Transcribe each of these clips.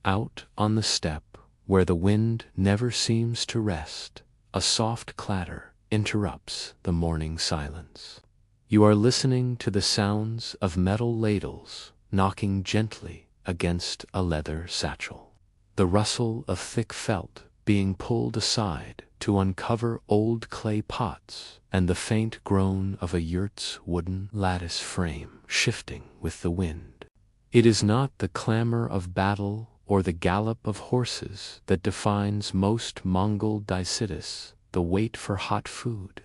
Out on the steppe, where the wind never seems to rest, a soft clatter interrupts the morning silence. You are listening to the sounds of metal ladles knocking gently against a leather satchel, the rustle of thick felt being pulled aside to uncover old clay pots, and the faint groan of a yurt's wooden lattice frame shifting with the wind. It is not the clamor of battle or the gallop of horses that defines most Mongol cities, the wait for hot food.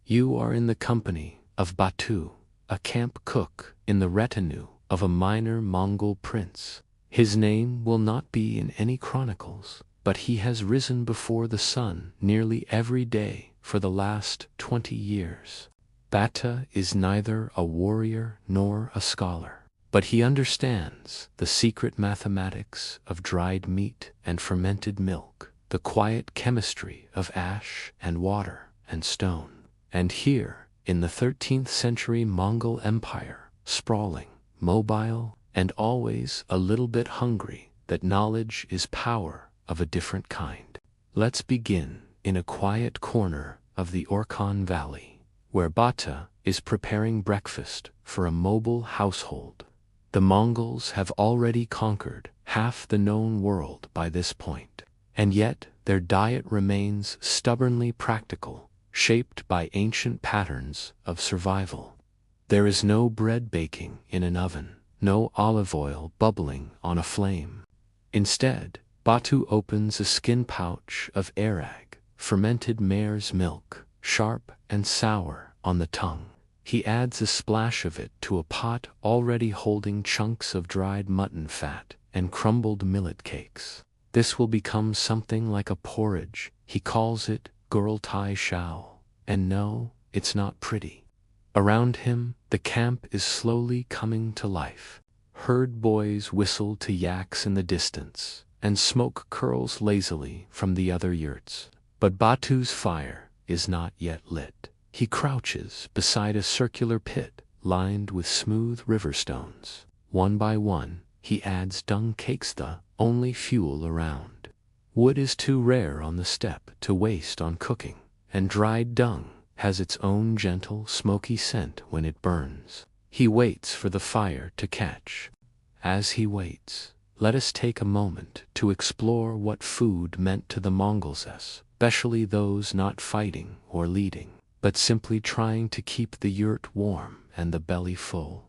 You are in the company of Batu, a camp cook in the retinue of a minor Mongol prince. His name will not be in any chronicles, but he has risen before the sun nearly every day for the last 20 years. Bata is neither a warrior nor a scholar, but he understands the secret mathematics of dried meat and fermented milk, the quiet chemistry of ash and water and stone. And here, in the 13th century Mongol Empire, sprawling, mobile, and always a little bit hungry, that knowledge is power of a different kind. Let's begin in a quiet corner of the Orkhon Valley, where Bata is preparing breakfast for a mobile household. The Mongols have already conquered half the known world by this point, and yet their diet remains stubbornly practical, shaped by ancient patterns of survival. There is no bread baking in an oven, no olive oil bubbling on a flame. Instead, Batu opens a skin pouch of arag, fermented mare's milk, sharp and sour on the tongue. He adds a splash of it to a pot already holding chunks of dried mutton fat and crumbled millet cakes. This will become something like a porridge. He calls it gurultai shao. And no, it's not pretty. Around him, the camp is slowly coming to life. Herd boys whistle to yaks in the distance, and smoke curls lazily from the other yurts. But Batu's fire is not yet lit. He crouches beside a circular pit lined with smooth river stones. One by one, he adds dung cakes, the only fuel around. Wood is too rare on the steppe to waste on cooking, and dried dung has its own gentle, smoky scent when it burns. He waits for the fire to catch. As he waits, let us take a moment to explore what food meant to the Mongols, especially those not fighting or leading, but simply trying to keep the yurt warm and the belly full.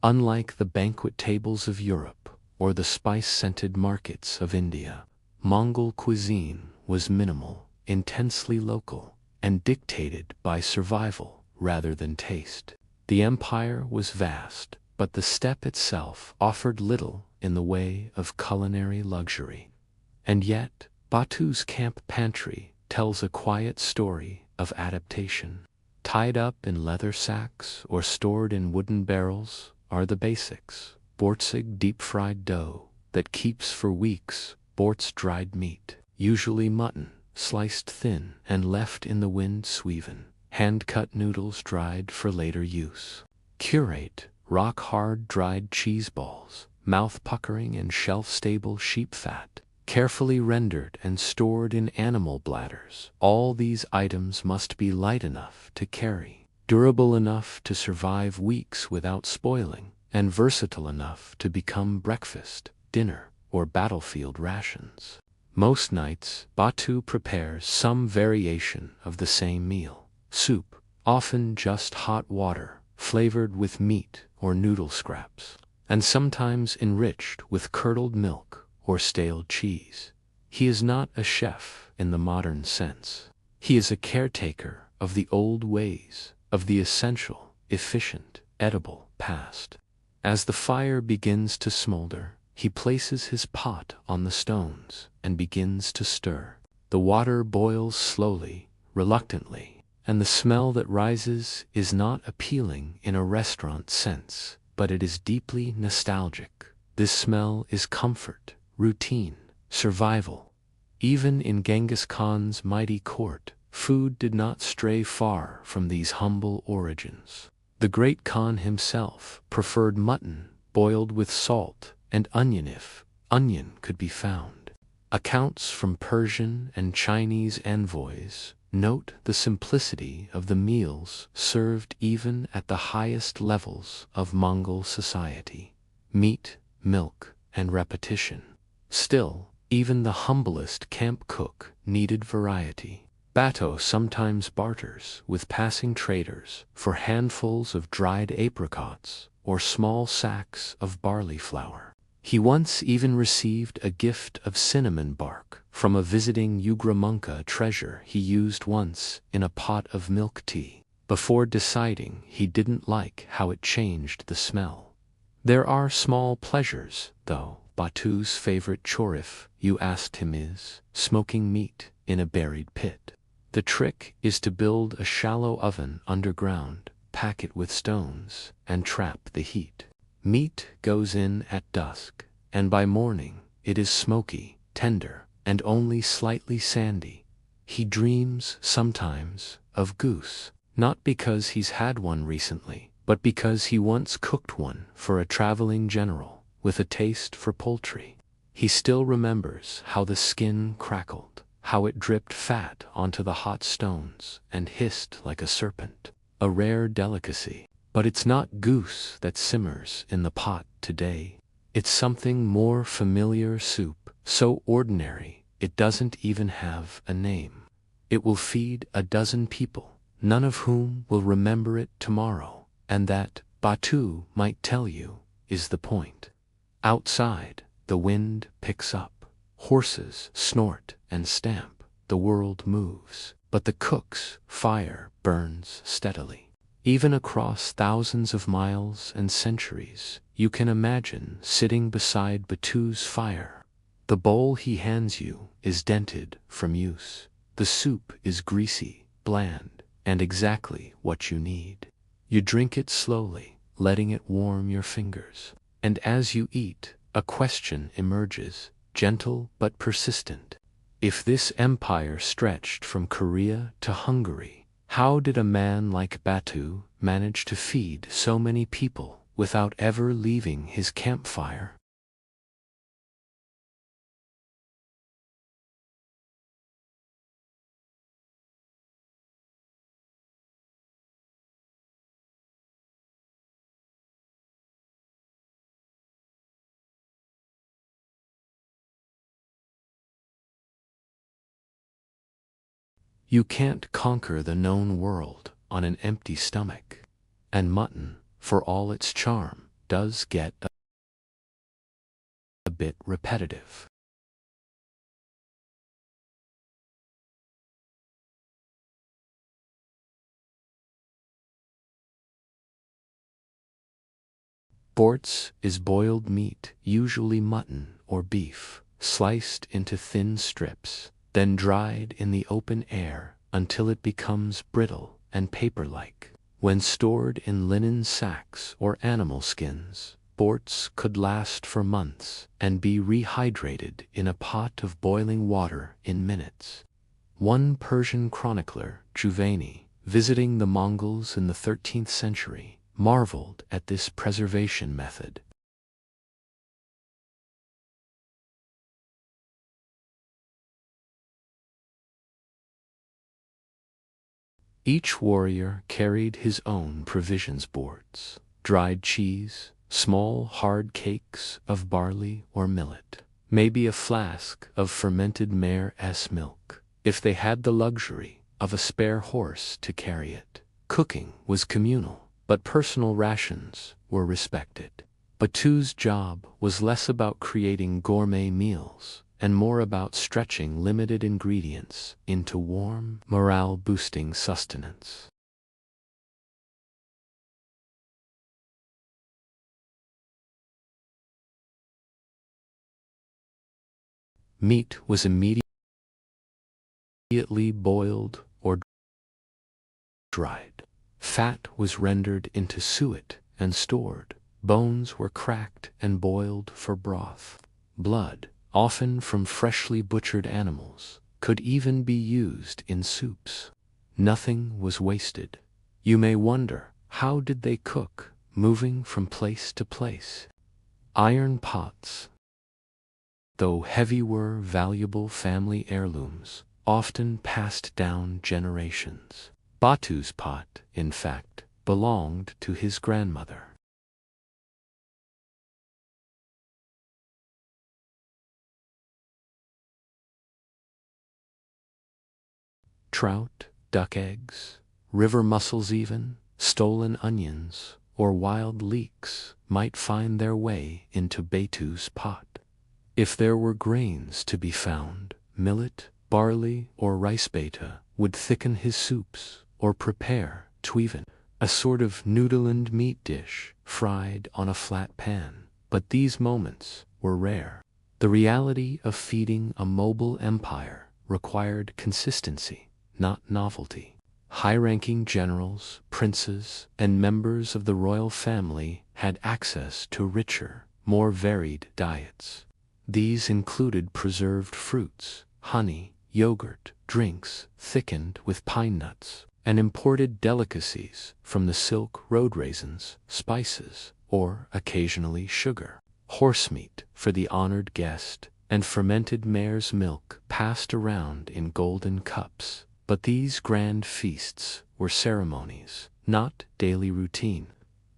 Unlike the banquet tables of Europe or the spice-scented markets of India, Mongol cuisine was minimal, intensely local, and dictated by survival rather than taste. The empire was vast, but the steppe itself offered little in the way of culinary luxury. And yet, Batu's camp pantry tells a quiet story of adaptation. Tied up in leather sacks or stored in wooden barrels are the basics. Bortsig deep-fried dough that keeps for weeks, Bort's dried meat, usually mutton, sliced thin and left in the wind sweven, hand-cut noodles dried for later use. Curate, rock-hard dried cheese balls, mouth-puckering and shelf-stable sheep fat, carefully rendered and stored in animal bladders. All these items must be light enough to carry, durable enough to survive weeks without spoiling, and versatile enough to become breakfast, dinner, or battlefield rations. Most nights, Batu prepares some variation of the same meal. Soup, often just hot water, flavored with meat or noodle scraps, and sometimes enriched with curdled milk or stale cheese. He is not a chef in the modern sense. He is a caretaker of the old ways, of the essential, efficient, edible past. As the fire begins to smolder, he places his pot on the stones and begins to stir. The water boils slowly, reluctantly, and the smell that rises is not appealing in a restaurant sense, but it is deeply nostalgic. This smell is comfort, routine, survival. Even in Genghis Khan's mighty court, food did not stray far from these humble origins. The great Khan himself preferred mutton boiled with salt and onion if onion could be found. Accounts from Persian and Chinese envoys note the simplicity of the meals served even at the highest levels of Mongol society. Meat, milk, and repetition. Still, even the humblest camp cook needed variety. Bato sometimes barters with passing traders for handfuls of dried apricots or small sacks of barley flour. He once even received a gift of cinnamon bark from a visiting Ugramunka treasure he used once in a pot of milk tea, before deciding he didn't like how it changed the smell. There are small pleasures, though. Batu's favorite chorif, you asked him, is smoking meat in a buried pit. The trick is to build a shallow oven underground, pack it with stones, and trap the heat. Meat goes in at dusk, and by morning it is smoky, tender, and only slightly sandy. He dreams sometimes of goose, not because he's had one recently, but because he once cooked one for a traveling general with a taste for poultry. He still remembers how the skin crackled, how it dripped fat onto the hot stones and hissed like a serpent. A rare delicacy. But it's not goose that simmers in the pot today. It's something more familiar, soup, so ordinary it doesn't even have a name. It will feed a dozen people, none of whom will remember it tomorrow, and that, Batu might tell you, is the point. Outside, the wind picks up. Horses snort and stamp. The world moves, but the cook's fire burns steadily. Even across thousands of miles and centuries, you can imagine sitting beside Batu's fire. The bowl he hands you is dented from use. The soup is greasy, bland, and exactly what you need. You drink it slowly, letting it warm your fingers. And as you eat, a question emerges, gentle but persistent. If this empire stretched from Korea to Hungary, how did a man like Batu manage to feed so many people without ever leaving his campfire? You can't conquer the known world on an empty stomach. And mutton, for all its charm, does get a bit repetitive. Borts is boiled meat, usually mutton or beef, sliced into thin strips, then dried in the open air until it becomes brittle and paper-like. When stored in linen sacks or animal skins, borts could last for months and be rehydrated in a pot of boiling water in minutes. One Persian chronicler, Juvayni, visiting the Mongols in the 13th century, marveled at this preservation method. Each warrior carried his own provisions boards, dried cheese, small hard cakes of barley or millet, maybe a flask of fermented mare's milk, if they had the luxury of a spare horse to carry it. Cooking was communal, but personal rations were respected. Batu's job was less about creating gourmet meals and more about stretching limited ingredients into warm, morale-boosting sustenance. Meat was immediately boiled or dried. Fat was rendered into suet and stored. Bones were cracked and boiled for broth. Blood, often from freshly butchered animals, could even be used in soups. Nothing was wasted. You may wonder, how did they cook, moving from place to place? Iron pots, though heavy were valuable family heirlooms, often passed down generations. Batu's pot, in fact, belonged to his grandmother. Trout, duck eggs, river mussels even, stolen onions, or wild leeks might find their way into Batu's pot. If there were grains to be found, millet, barley, or rice beta would thicken his soups or prepare tuivan, a sort of noodle-and meat dish fried on a flat pan. But these moments were rare. The reality of feeding a mobile empire required consistency, not novelty. High-ranking generals, princes, and members of the royal family had access to richer, more varied diets. These included preserved fruits, honey, yogurt, drinks thickened with pine nuts, and imported delicacies from the Silk Road raisins, spices, or occasionally sugar. Horsemeat for the honored guest, and fermented mare's milk passed around in golden cups. But these grand feasts were ceremonies, not daily routine.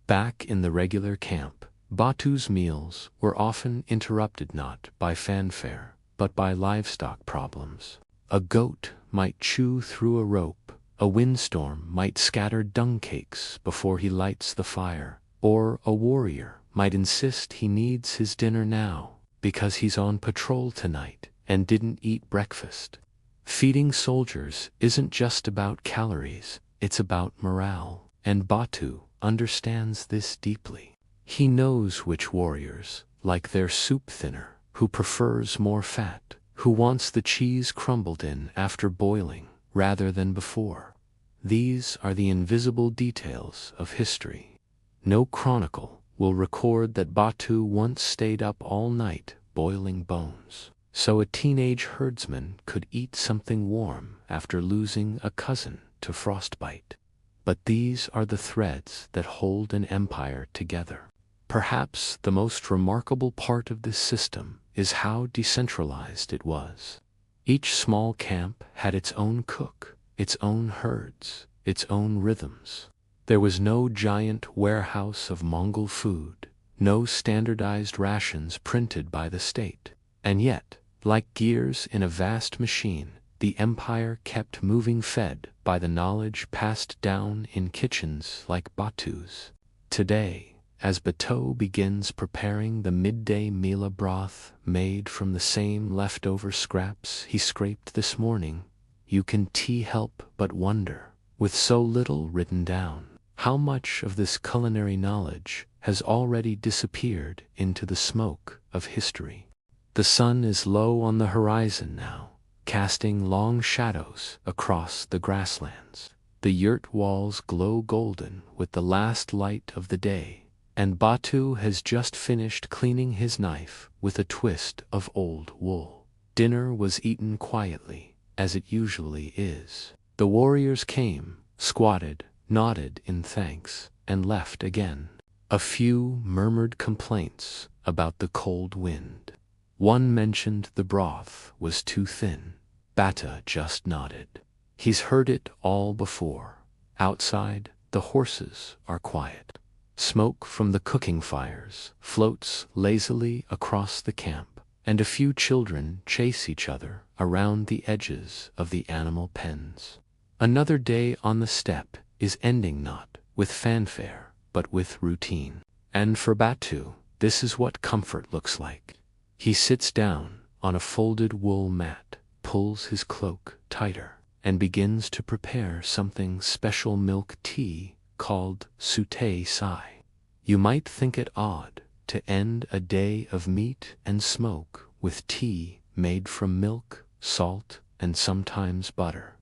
Back in the regular camp, Batu's meals were often interrupted not by fanfare, but by livestock problems. A goat might chew through a rope, a windstorm might scatter dung cakes before he lights the fire, or a warrior might insist he needs his dinner now because he's on patrol tonight and didn't eat breakfast. Feeding soldiers isn't just about calories, it's about morale, and Batu understands this deeply. He knows which warriors like their soup thinner, who prefers more fat, who wants the cheese crumbled in after boiling rather than before. These are the invisible details of history. No chronicle will record that Batu once stayed up all night boiling bones, so a teenage herdsman could eat something warm after losing a cousin to frostbite. But these are the threads that hold an empire together. Perhaps the most remarkable part of this system is how decentralized it was. Each small camp had its own cook, its own herds, its own rhythms. There was no giant warehouse of Mongol food, no standardized rations printed by the state. And yet, like gears in a vast machine, the empire kept moving, fed by the knowledge passed down in kitchens like Batu's. Today, as Batu begins preparing the midday mila broth made from the same leftover scraps he scraped this morning, you can help but wonder, with so little written down, how much of this culinary knowledge has already disappeared into the smoke of history. The sun is low on the horizon now, casting long shadows across the grasslands. The yurt walls glow golden with the last light of the day, and Batu has just finished cleaning his knife with a twist of old wool. Dinner was eaten quietly, as it usually is. The warriors came, squatted, nodded in thanks, and left again. A few murmured complaints about the cold wind. One mentioned the broth was too thin. Bata just nodded. He's heard it all before. Outside, the horses are quiet. Smoke from the cooking fires floats lazily across the camp, and a few children chase each other around the edges of the animal pens. Another day on the steppe is ending not with fanfare, but with routine. And for Batu, this is what comfort looks like. He sits down on a folded wool mat, pulls his cloak tighter, and begins to prepare something special milk tea called sute sai. You might think it odd to end a day of meat and smoke with tea made from milk, salt, and sometimes butter.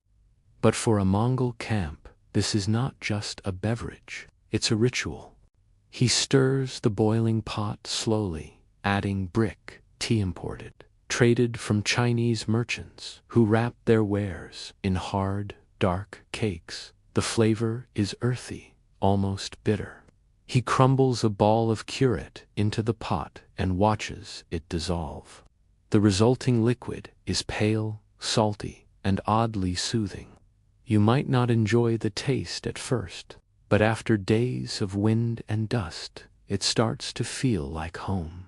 But for a Mongol camp, this is not just a beverage, it's a ritual. He stirs the boiling pot slowly, adding brick tea imported, traded from Chinese merchants who wrap their wares in hard, dark cakes. The flavor is earthy, almost bitter. He crumbles a ball of curate into the pot and watches it dissolve. The resulting liquid is pale, salty, and oddly soothing. You might not enjoy the taste at first, but after days of wind and dust, it starts to feel like home.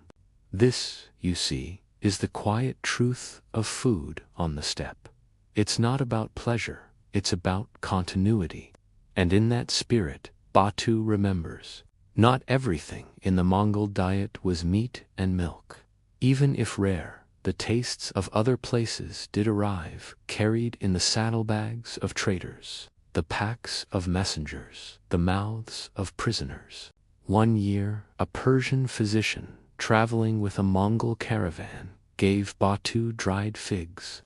This, you see, is the quiet truth of food on the steppe. It's not about pleasure, it's about continuity. And in that spirit, Batu remembers. Not everything in the Mongol diet was meat and milk. Even if rare, the tastes of other places did arrive, carried in the saddlebags of traders, the packs of messengers, the mouths of prisoners. One year, a Persian physician, traveling with a Mongol caravan, gave Batu dried figs.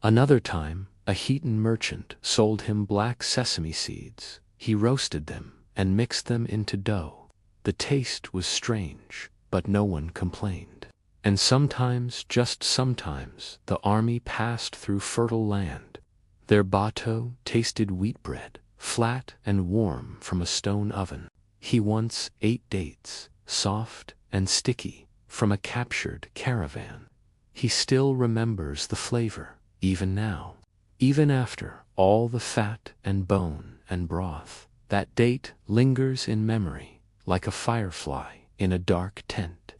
Another time, a Khitan merchant sold him black sesame seeds. He roasted them and mixed them into dough. The taste was strange, but no one complained. And sometimes, just sometimes, the army passed through fertile land. Their Batu tasted wheat bread, flat and warm from a stone oven. He once ate dates, soft and sticky, from a captured caravan. He still remembers the flavor, even now. Even after all the fat and bone and broth, that date lingers in memory, like a firefly in a dark tent.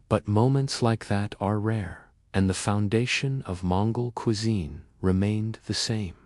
But moments like that are rare, and the foundation of Mongol cuisine remained the same.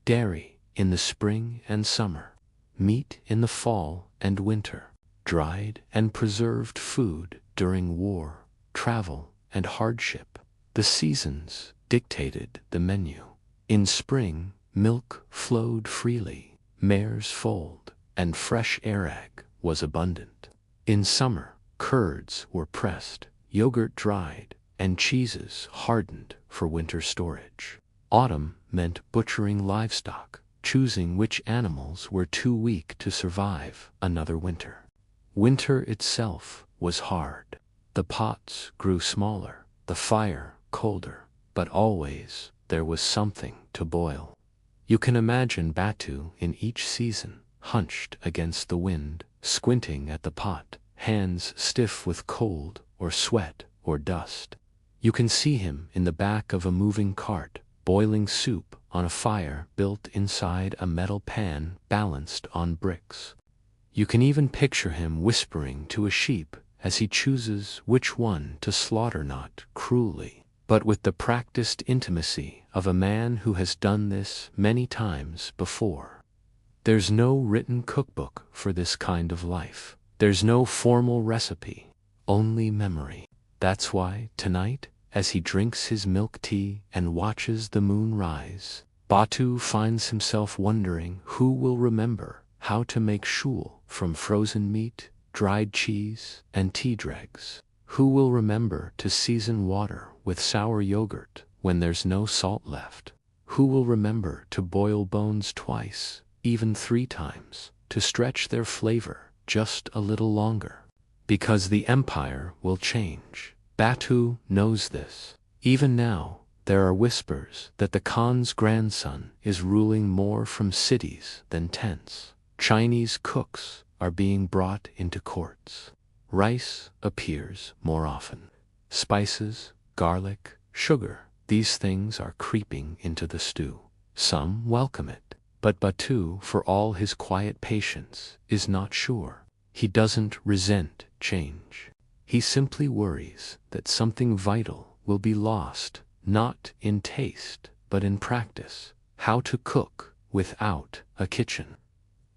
Dairy in the spring and summer, meat in the fall and winter, dried and preserved food during war, travel, and hardship. The seasons dictated the menu. In spring, milk flowed freely, mares foaled, and fresh arag was abundant. In summer, curds were pressed, yogurt dried, and cheeses hardened for winter storage. Autumn meant butchering livestock, choosing which animals were too weak to survive another winter. Winter itself was hard. The pots grew smaller, the fire colder, but always there was something to boil. You can imagine Batu in each season, hunched against the wind, squinting at the pot, hands stiff with cold or sweat or dust. You can see him in the back of a moving cart, boiling soup on a fire built inside a metal pan balanced on bricks. You can even picture him whispering to a sheep as he chooses which one to slaughter, not cruelly, but with the practiced intimacy of a man who has done this many times before. There's no written cookbook for this kind of life. There's no formal recipe, only memory. That's why, tonight, as he drinks his milk tea and watches the moon rise, Batu finds himself wondering who will remember how to make shul from frozen meat, dried cheese, and tea dregs. Who will remember to season water with sour yogurt when there's no salt left? Who will remember to boil bones twice, even 3 times, to stretch their flavor just a little longer? Because the empire will change. Batu knows this. Even now, there are whispers that the Khan's grandson is ruling more from cities than tents. Chinese cooks are being brought into courts. Rice appears more often. Spices, garlic, sugar, these things are creeping into the stew. Some welcome it, but Batu, for all his quiet patience, is not sure. He doesn't resent change. He simply worries that something vital will be lost, not in taste, but in practice. How to cook without a kitchen.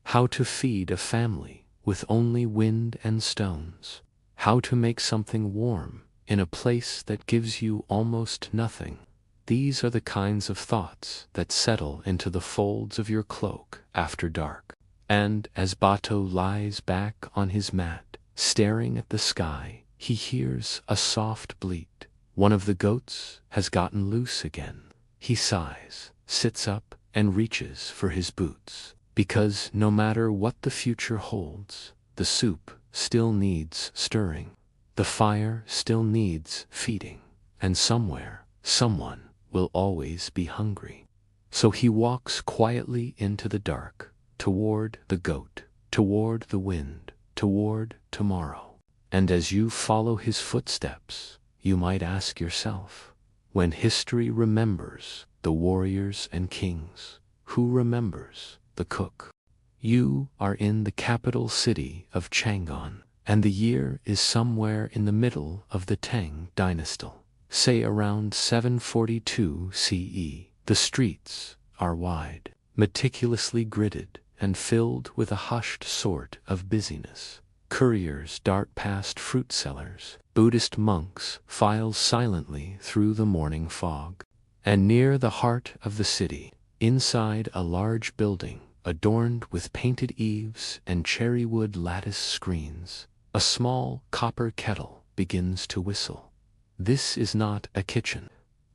How to feed a family with only wind and stones. How to make something warm in a place that gives you almost nothing. These are the kinds of thoughts that settle into the folds of your cloak after dark. And as Batu lies back on his mat, staring at the sky, he hears a soft bleat. One of the goats has gotten loose again. He sighs, sits up, and reaches for his boots. Because no matter what the future holds, the soup still needs stirring. The fire still needs feeding. And somewhere, someone will always be hungry. So he walks quietly into the dark, toward the goat, toward the wind, toward tomorrow. And as you follow his footsteps, you might ask yourself, When history remembers the warriors and kings, who remembers the cook? You are in the capital city of Chang'an, and the year is somewhere in the middle of the Tang dynasty, say around 742 CE. The streets are wide, meticulously gridded, and filled with a hushed sort of busyness. Couriers dart past fruit sellers, Buddhist monks file silently through the morning fog. And near the heart of the city, inside a large building, adorned with painted eaves and cherrywood lattice screens, a small copper kettle begins to whistle. This is not a kitchen.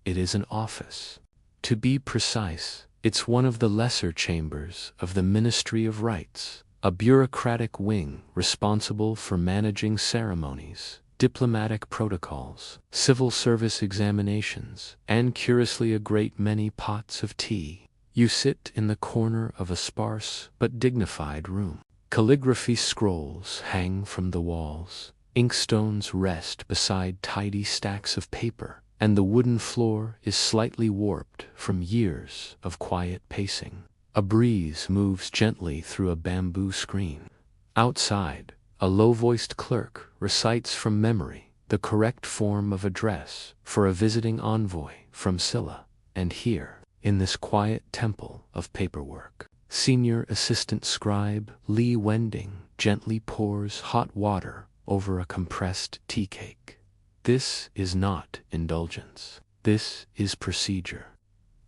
It is an office. To be precise, it's one of the lesser chambers of the Ministry of Rites, a bureaucratic wing responsible for managing ceremonies, diplomatic protocols, civil service examinations, and curiously a great many pots of tea. You sit in the corner of a sparse but dignified room. Calligraphy scrolls hang from the walls, inkstones rest beside tidy stacks of paper, and the wooden floor is slightly warped from years of quiet pacing. A breeze moves gently through a bamboo screen. Outside, a low-voiced clerk recites from memory the correct form of address for a visiting envoy from Silla. And here, in this quiet temple of paperwork, Senior Assistant Scribe Li Wending gently pours hot water over a compressed tea cake. This is not indulgence. This is procedure.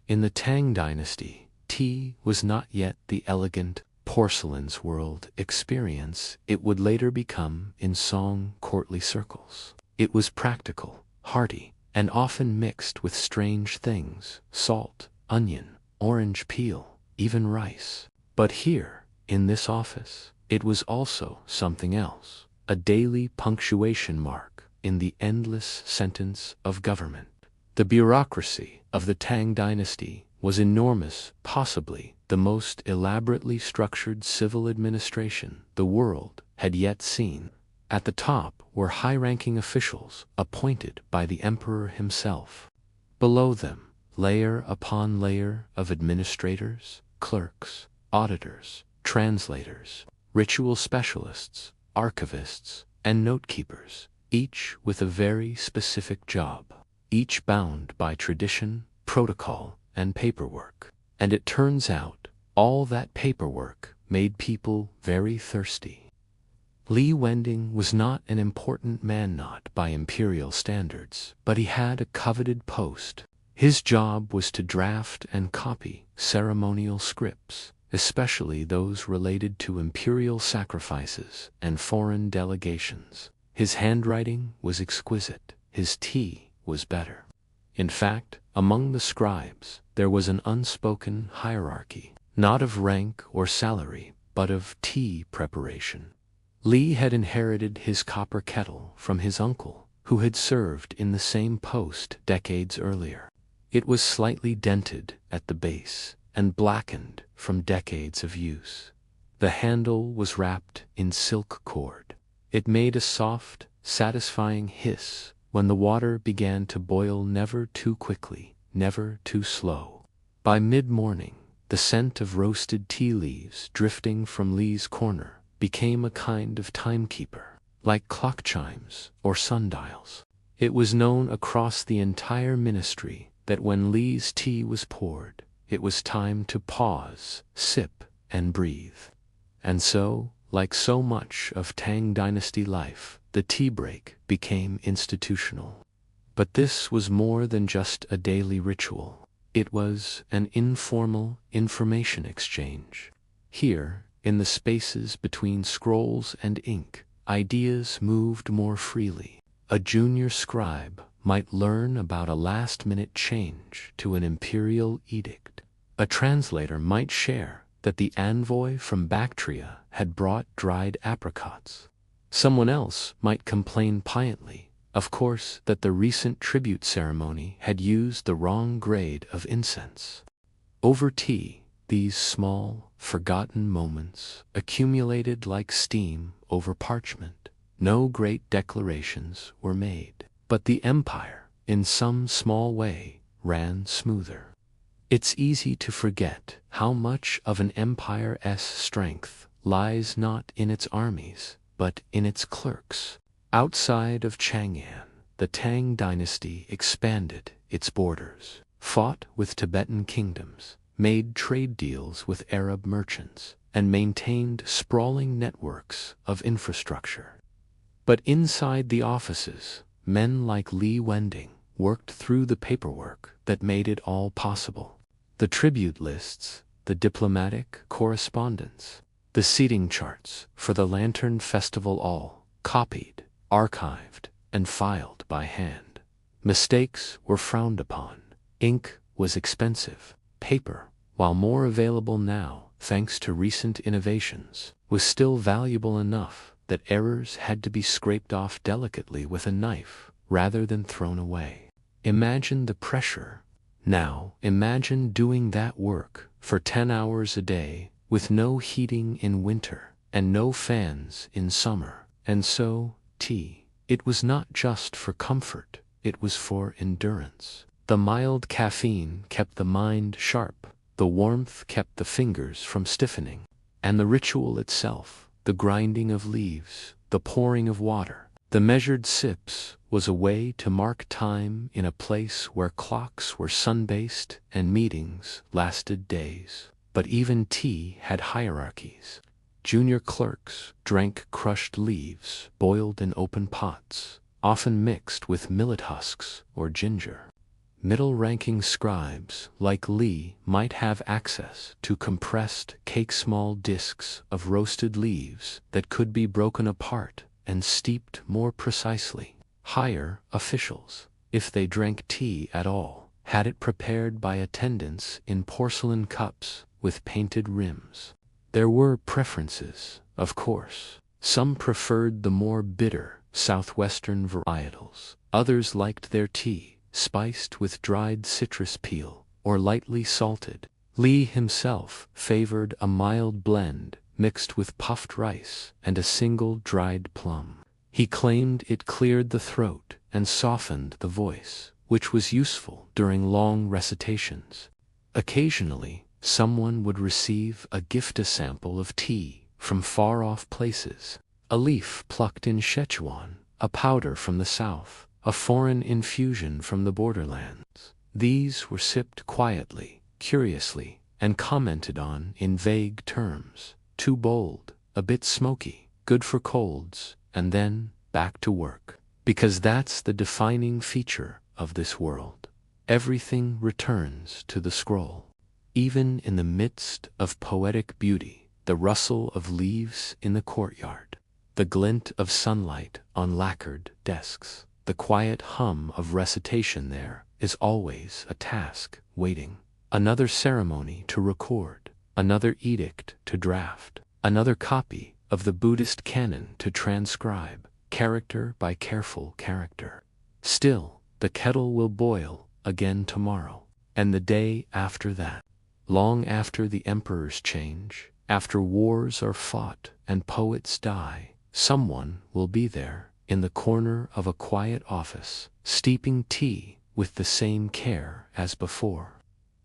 In the Tang dynasty, tea was not yet the elegant porcelain's world experience it would later become in Song courtly circles. It was practical, hearty, and often mixed with strange things: salt, onion, orange peel, even rice. But here, in this office, it was also something else, a daily punctuation mark in the endless sentence of government. The bureaucracy of the Tang dynasty was enormous, possibly the most elaborately structured civil administration the world had yet seen. At the top were high-ranking officials appointed by the emperor himself. Below them, layer upon layer of administrators, clerks, auditors, translators, ritual specialists, archivists, and note-keepers, each with a very specific job, each bound by tradition, protocol, and paperwork. And it turns out, all that paperwork made people very thirsty. Li Wending was not an important man, not by imperial standards, but he had a coveted post. His job was to draft and copy ceremonial scripts, especially those related to imperial sacrifices and foreign delegations. His handwriting was exquisite. His tea was better. In fact, among the scribes, there was an unspoken hierarchy, not of rank or salary, but of tea preparation. Li had inherited his copper kettle from his uncle, who had served in the same post decades earlier. It was slightly dented at the base and blackened from decades of use. The handle was wrapped in silk cord. It made a soft, satisfying hiss when the water began to boil, never too quickly, never too slow. By mid-morning, the scent of roasted tea leaves drifting from Li's corner became a kind of timekeeper, like clock chimes or sundials. It was known across the entire ministry that when Li's tea was poured, it was time to pause, sip, and breathe. And so, like so much of Tang dynasty life, the tea break became institutional. But this was more than just a daily ritual. It was an informal information exchange. Here, in the spaces between scrolls and ink, ideas moved more freely. A junior scribe might learn about a last-minute change to an imperial edict. A translator might share that the envoy from Bactria had brought dried apricots. Someone else might complain piantly, of course, that the recent tribute ceremony had used the wrong grade of incense. Over tea, these small, forgotten moments accumulated like steam over parchment. No great declarations were made. But the empire, in some small way, ran smoother. It's easy to forget how much of an empire's strength lies not in its armies, but in its clerks. Outside of Chang'an, the Tang dynasty expanded its borders, fought with Tibetan kingdoms, made trade deals with Arab merchants, and maintained sprawling networks of infrastructure. But inside the offices, men like Li Wending worked through the paperwork that made it all possible. The tribute lists, the diplomatic correspondence, the seating charts for the Lantern Festival, all copied, archived, and filed by hand. Mistakes were frowned upon. Ink was expensive. Paper, while more available now thanks to recent innovations, was still valuable enough that errors had to be scraped off delicately with a knife rather than thrown away. Imagine the pressure. Now, imagine doing that work for 10 hours a day with no heating in winter and no fans in summer. And so, tea. It was not just for comfort, it was for endurance. The mild caffeine kept the mind sharp, the warmth kept the fingers from stiffening, and the ritual itself, the grinding of leaves, the pouring of water, the measured sips, was a way to mark time in a place where clocks were sun-based and meetings lasted days. But even tea had hierarchies. Junior clerks drank crushed leaves, boiled in open pots, often mixed with millet husks or ginger. Middle-ranking scribes, like Li, might have access to compressed cake-small discs of roasted leaves that could be broken apart and steeped more precisely. Higher officials, if they drank tea at all, had it prepared by attendants in porcelain cups with painted rims. There were preferences, of course. Some preferred the more bitter southwestern varietals. Others liked their tea spiced with dried citrus peel or lightly salted. Li himself favored a mild blend mixed with puffed rice and a single dried plum. He claimed it cleared the throat and softened the voice, which was useful during long recitations. Occasionally, someone would receive a gift sample of tea from far-off places, a leaf plucked in Sichuan, a powder from the south, a foreign infusion from the borderlands. These were sipped quietly, curiously, and commented on in vague terms. Too bold, a bit smoky, good for colds, and then back to work. Because that's the defining feature of this world. Everything returns to the scroll. Even in the midst of poetic beauty, the rustle of leaves in the courtyard, the glint of sunlight on lacquered desks, the quiet hum of recitation, there is always a task waiting. Another ceremony to record, another edict to draft, another copy of the Buddhist canon to transcribe, character by careful character. Still, the kettle will boil again tomorrow, and the day after that. Long after the emperors change, after wars are fought and poets die, someone will be there in the corner of a quiet office, steeping tea with the same care as before.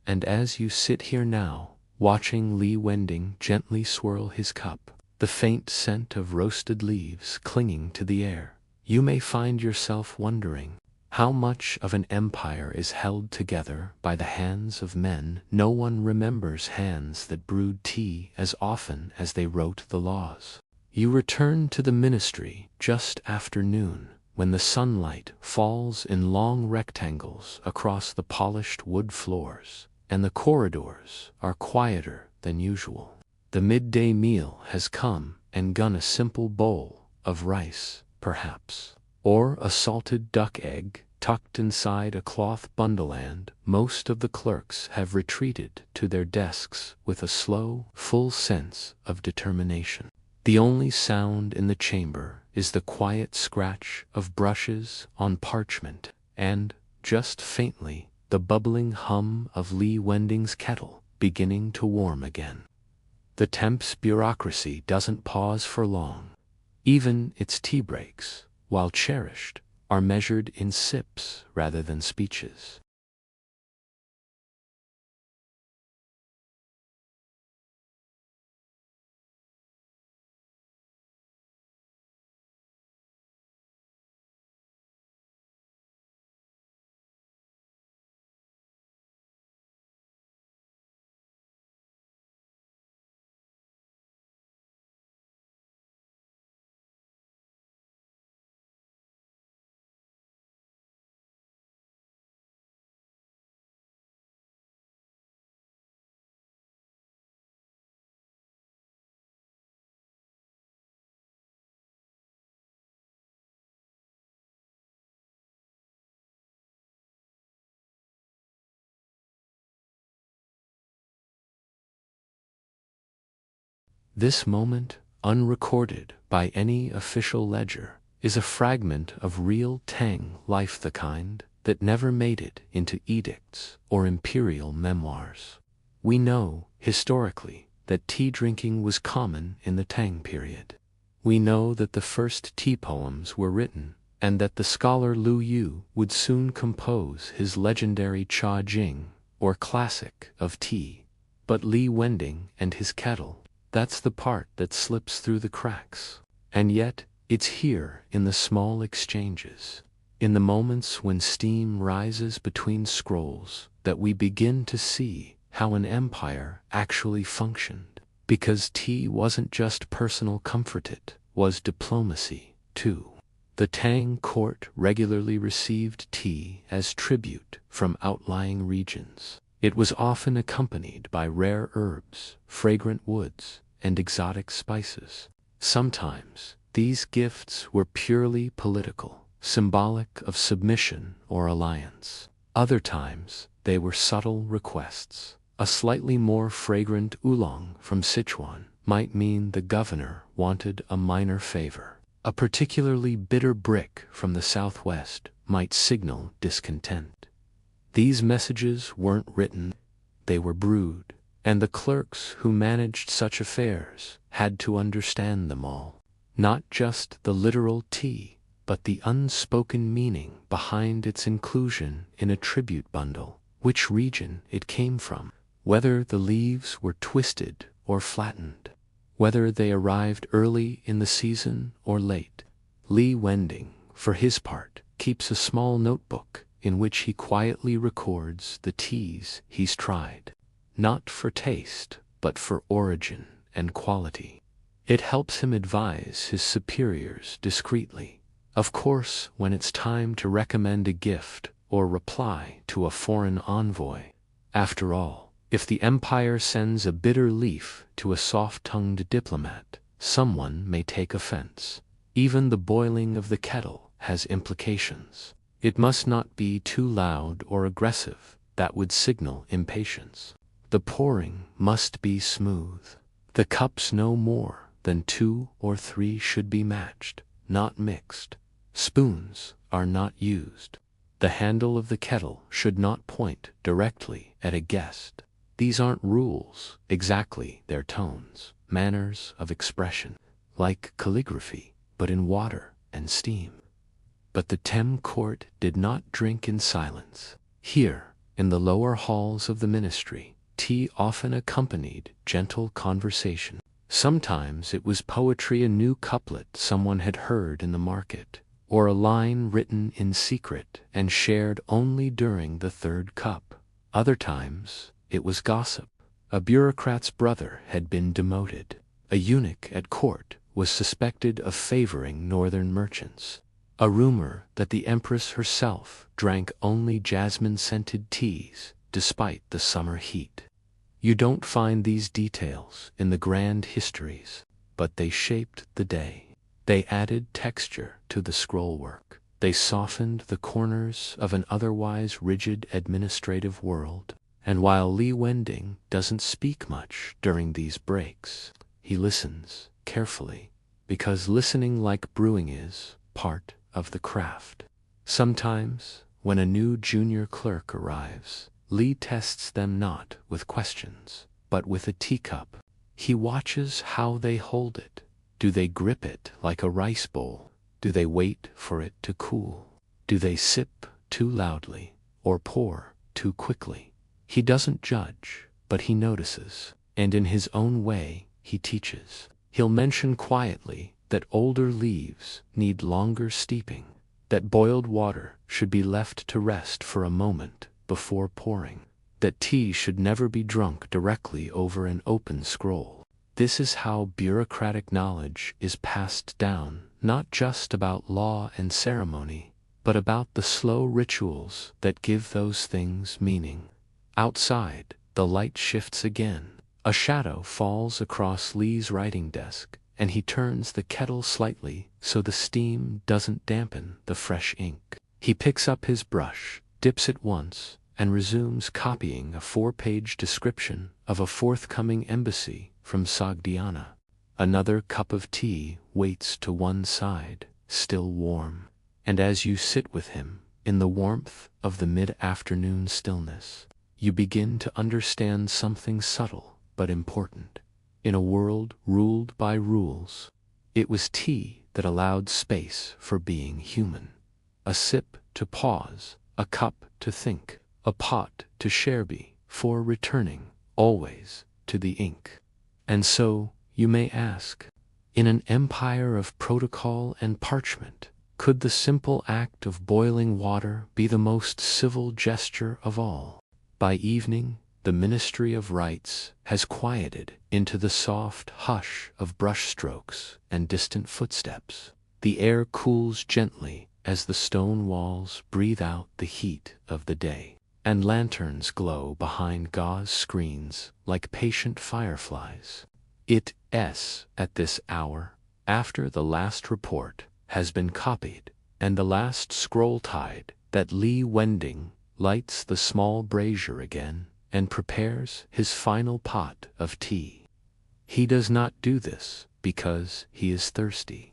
And as you sit here now, watching Li Wending gently swirl his cup, the faint scent of roasted leaves clinging to the air, you may find yourself wondering how much of an empire is held together by the hands of men. No one remembers hands that brewed tea as often as they wrote the laws. You return to the ministry just after noon, when the sunlight falls in long rectangles across the polished wood floors, and the corridors are quieter than usual. The midday meal has come and gone, a simple bowl of rice, perhaps, or a salted duck egg tucked inside a cloth bundle, and most of the clerks have retreated to their desks with a slow, full sense of determination. The only sound in the chamber is the quiet scratch of brushes on parchment, and, just faintly, the bubbling hum of Li Wending's kettle beginning to warm again. The temp's bureaucracy doesn't pause for long. Even its tea breaks, while cherished, are measured in sips rather than speeches. This moment, unrecorded by any official ledger, is a fragment of real Tang life, the kind that never made it into edicts or imperial memoirs. We know, historically, that tea drinking was common in the Tang period. We know that the first tea poems were written, and that the scholar Lu Yu would soon compose his legendary Cha Jing, or classic of tea. But Li Wending and his kettle, that's the part that slips through the cracks. And yet, it's here in the small exchanges, in the moments when steam rises between scrolls, that we begin to see how an empire actually functioned. Because tea wasn't just personal comfort, it was diplomacy, too. The Tang court regularly received tea as tribute from outlying regions. It was often accompanied by rare herbs, fragrant woods, and exotic spices. Sometimes, these gifts were purely political, symbolic of submission or alliance. Other times, they were subtle requests. A slightly more fragrant oolong from Sichuan might mean the governor wanted a minor favor. A particularly bitter brick from the southwest might signal discontent. These messages weren't written, they were brewed, and the clerks who managed such affairs had to understand them all. Not just the literal tea, but the unspoken meaning behind its inclusion in a tribute bundle, which region it came from, whether the leaves were twisted or flattened, whether they arrived early in the season or late. Li Wending, for his part, keeps a small notebook in which he quietly records the teas he's tried, not for taste, but for origin and quality. It helps him advise his superiors discreetly. Of course, when it's time to recommend a gift or reply to a foreign envoy. After all, if the empire sends a bitter leaf to a soft-tongued diplomat, someone may take offense. Even the boiling of the kettle has implications. It must not be too loud or aggressive, that would signal impatience. The pouring must be smooth. The cups no more than 2 or 3 should be matched, not mixed. Spoons are not used. The handle of the kettle should not point directly at a guest. These aren't rules, exactly, they're tones, manners of expression, like calligraphy, but in water and steam. But the Tem court did not drink in silence. Here, in the lower halls of the ministry, tea often accompanied gentle conversation. Sometimes it was poetry, a new couplet someone had heard in the market, or a line written in secret and shared only during the third cup. Other times, it was gossip. A bureaucrat's brother had been demoted. A eunuch at court was suspected of favoring northern merchants. A rumor that the empress herself drank only jasmine-scented teas despite the summer heat. You don't find these details in the grand histories, but they shaped the day. They added texture to the scrollwork. They softened the corners of an otherwise rigid administrative world. And while Li Wending doesn't speak much during these breaks, he listens carefully, because listening, like brewing, is part of the craft. Sometimes, when a new junior clerk arrives, Li tests them not with questions, but with a teacup. He watches how they hold it. Do they grip it like a rice bowl? Do they wait for it to cool? Do they sip too loudly or pour too quickly? He doesn't judge, but he notices, and in his own way, he teaches. He'll mention quietly that older leaves need longer steeping, that boiled water should be left to rest for a moment before pouring, that tea should never be drunk directly over an open scroll. This is how bureaucratic knowledge is passed down, not just about law and ceremony, but about the slow rituals that give those things meaning. Outside, the light shifts again. A shadow falls across Lee's writing desk, and he turns the kettle slightly so the steam doesn't dampen the fresh ink. He picks up his brush, dips it once, and resumes copying a 4-page description of a forthcoming embassy from Sogdiana. Another cup of tea waits to one side, still warm. And as you sit with him, in the warmth of the mid-afternoon stillness, you begin to understand something subtle but important. In a world ruled by rules, it was tea that allowed space for being human. A sip to pause, a cup to think, a pot to share before returning, always, to the ink. And so, you may ask, in an empire of protocol and parchment, could the simple act of boiling water be the most civil gesture of all? By evening, the Ministry of Rites has quieted into the soft hush of brushstrokes and distant footsteps. The air cools gently as the stone walls breathe out the heat of the day, and lanterns glow behind gauze screens like patient fireflies. It is at this hour, after the last report has been copied and the last scroll tied, that Lee Wending lights the small brazier again and prepares his final pot of tea. He does not do this because he is thirsty.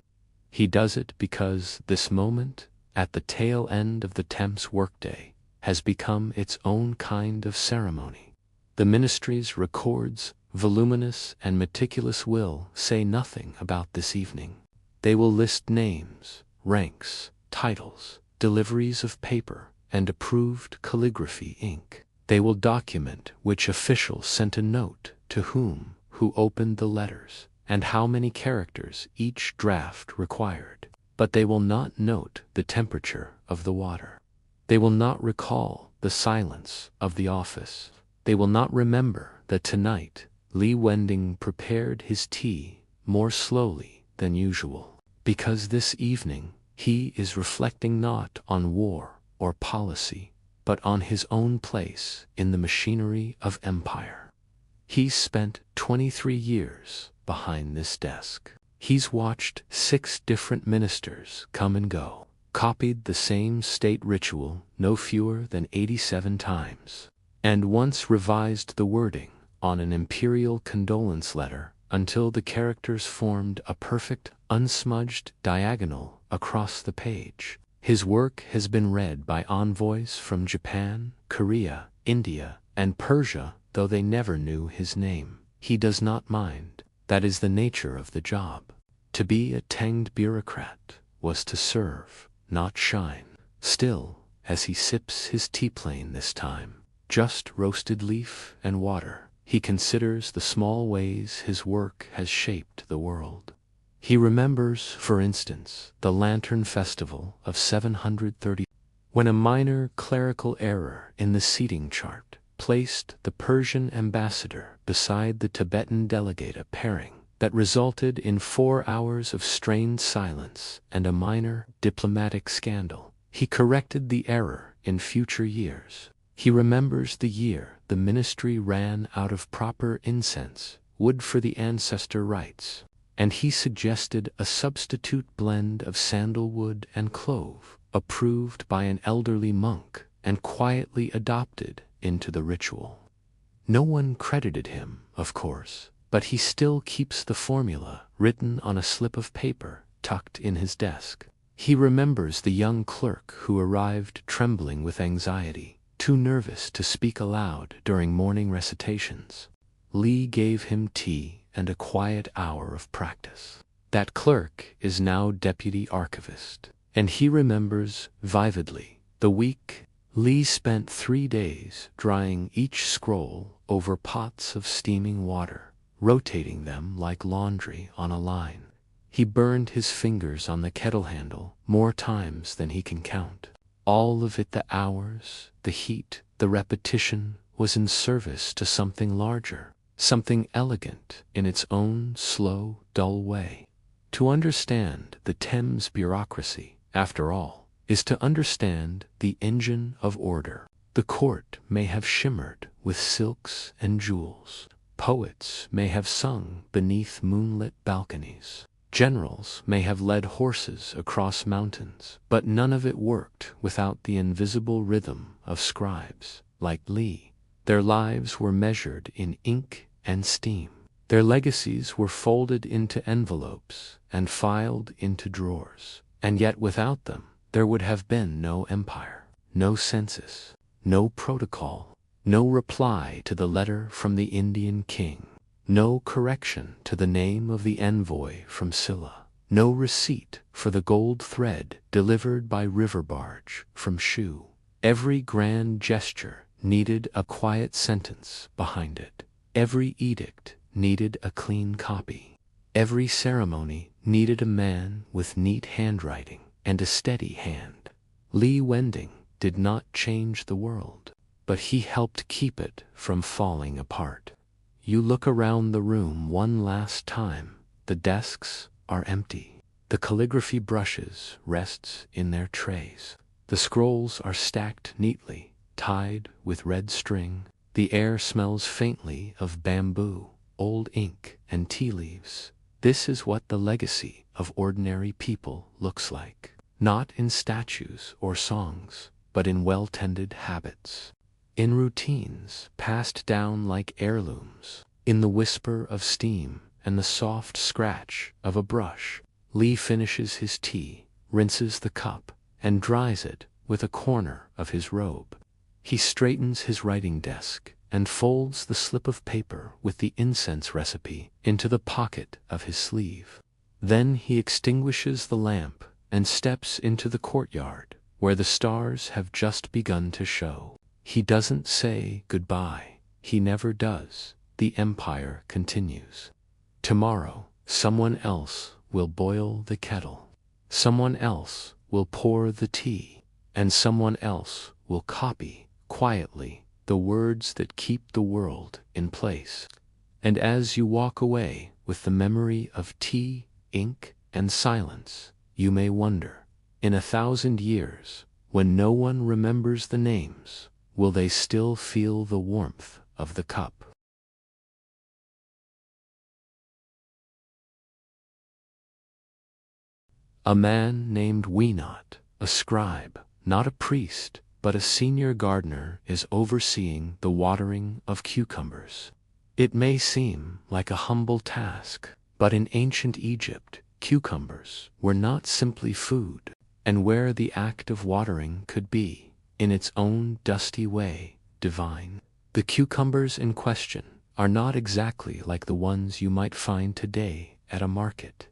He does it because this moment, at the tail end of the Temps workday, has become its own kind of ceremony. The Ministry's records, voluminous and meticulous, will say nothing about this evening. They will list names, ranks, titles, deliveries of paper, and approved calligraphy ink. They will document which official sent a note to whom, who opened the letters, and how many characters each draft required. But they will not note the temperature of the water. They will not recall the silence of the office. They will not remember that tonight Lee Wending prepared his tea more slowly than usual, because this evening he is reflecting not on war or policy, but on his own place in the machinery of empire. He's spent 23 years behind this desk. He's watched 6 different ministers come and go, copied the same state ritual no fewer than 87 times, and once revised the wording on an imperial condolence letter until the characters formed a perfect, unsmudged diagonal across the page. His work has been read by envoys from Japan, Korea, India, and Persia, though they never knew his name. He does not mind. That is the nature of the job. To be a tanged bureaucrat was to serve, not shine. Still, as he sips his tea plain this time, just roasted leaf and water, he considers the small ways his work has shaped the world. He remembers, for instance, the Lantern Festival of 730, when a minor clerical error in the seating chart placed the Persian ambassador beside the Tibetan delegate, a pairing that resulted in 4 hours of strained silence and a minor diplomatic scandal. He corrected the error in future years. He remembers the year the ministry ran out of proper incense, wood for the ancestor rites, and he suggested a substitute blend of sandalwood and clove, approved by an elderly monk and quietly adopted into the ritual. No one credited him, of course, but he still keeps the formula written on a slip of paper tucked in his desk. He remembers the young clerk who arrived trembling with anxiety, too nervous to speak aloud during morning recitations. Lee gave him tea and a quiet hour of practice. That clerk is now deputy archivist. And he remembers vividly the week Li spent 3 days drying each scroll over pots of steaming water, rotating them like laundry on a line. He burned his fingers on the kettle handle more times than he can count. All of it, the hours, the heat, the repetition, was in service to something larger, something elegant in its own slow, dull way. To understand the Thames bureaucracy, after all, is to understand the engine of order. The court may have shimmered with silks and jewels. Poets may have sung beneath moonlit balconies. Generals may have led horses across mountains, but none of it worked without the invisible rhythm of scribes like Li. Their lives were measured in ink and steam. Their legacies were folded into envelopes and filed into drawers. And yet without them, there would have been no empire, no census, no protocol, no reply to the letter from the Indian king, no correction to the name of the envoy from Silla, no receipt for the gold thread delivered by river barge from Shu. Every grand gesture needed a quiet sentence behind it. Every edict needed a clean copy. Every ceremony needed a man with neat handwriting and a steady hand. Li Wending did not change the world, but he helped keep it from falling apart. You look around the room one last time. The desks are empty. The calligraphy brushes rest in their trays. The scrolls are stacked neatly, tied with red string. The air smells faintly of bamboo, old ink, and tea leaves. This is what the legacy of ordinary people looks like. Not in statues or songs, but in well-tended habits. In routines passed down like heirlooms. In the whisper of steam and the soft scratch of a brush. Li finishes his tea, rinses the cup, and dries it with a corner of his robe. He straightens his writing desk and folds the slip of paper with the incense recipe into the pocket of his sleeve. Then he extinguishes the lamp and steps into the courtyard, where the stars have just begun to show. He doesn't say goodbye. He never does. The empire continues. Tomorrow, someone else will boil the kettle. Someone else will pour the tea. And someone else will copy, quietly, the words that keep the world in place. And as you walk away with the memory of tea, ink, and silence, you may wonder, in 1,000 years, when no one remembers the names, will they still feel the warmth of the cup? A man named Weenot, a scribe, not a priest, but a senior gardener, is overseeing the watering of cucumbers. It may seem like a humble task, but in ancient Egypt, cucumbers were not simply food, and where the act of watering could be, in its own dusty way, divine. The cucumbers in question are not exactly like the ones you might find today at a market.